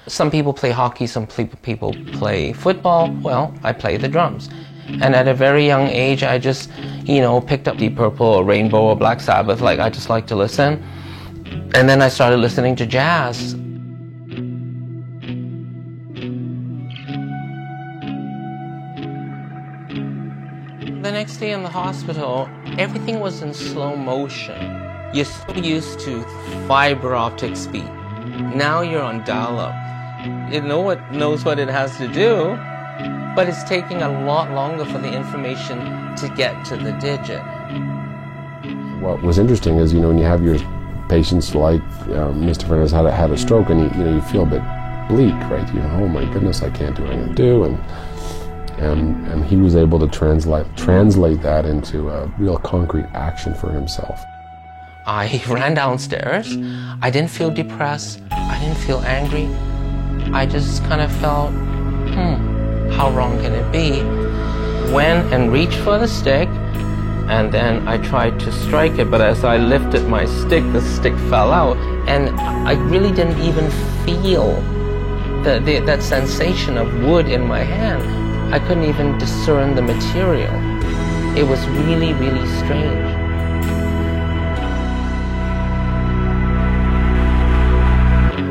Some people play hockey, some people play football. Well, I play the drums. And at a very young age, I just, picked up Deep Purple or Rainbow or Black Sabbath. Like, I just like to listen. And then I started listening to jazz. The next day in the hospital, everything was in slow motion. You're so used to fiber optic speed. Now you're on dial-up. It knows what it has to do, but it's taking a lot longer for the information to get to the digit. What was interesting is, when you have your patients like Mr. Fernandez had a stroke, and you feel a bit bleak, right? Oh my goodness, I can't do what I'm going to do, and he was able to translate that into a real concrete action for himself. I ran downstairs. I didn't feel depressed. I didn't feel angry. I just kind of felt, how wrong can it be? Went and reached for the stick, and then I tried to strike it, but as I lifted my stick, the stick fell out, and I really didn't even feel that sensation of wood in my hand. I couldn't even discern the material. It was really, really strange.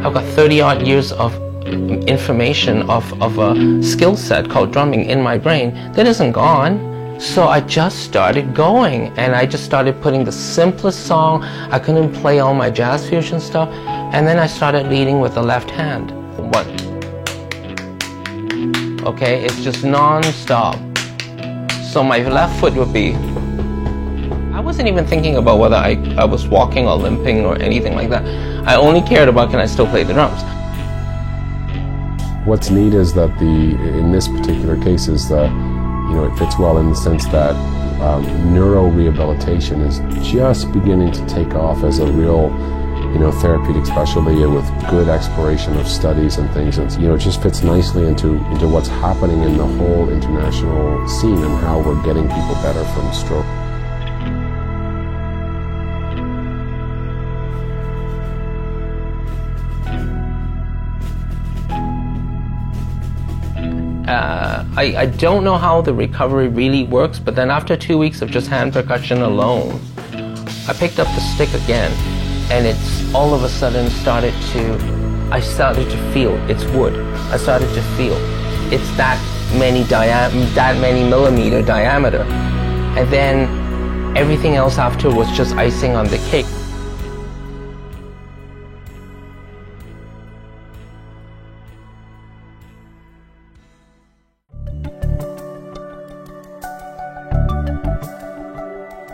I've got 30-odd years of information of a skill set called drumming in my brain that isn't gone. So I just started going, and I just started putting the simplest song. I couldn't play all my jazz fusion stuff, and then I started leading with the left hand. One. Okay, it's just non-stop. So my left foot would be... I wasn't even thinking about whether I was walking or limping or anything like that. I only cared about, can I still play the drums? What's neat is that in this particular case is that, it fits well in the sense that neurorehabilitation is just beginning to take off as a real, therapeutic specialty with good exploration of studies and things. And, it just fits nicely into what's happening in the whole international scene and how we're getting people better from stroke. I don't know how the recovery really works, but then after 2 weeks of just hand percussion alone, I picked up the stick again, and it's all of a sudden I started to feel it's wood. I started to feel it's that many millimeter diameter, and then everything else after was just icing on the cake.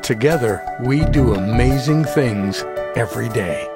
Together, we do amazing things every day.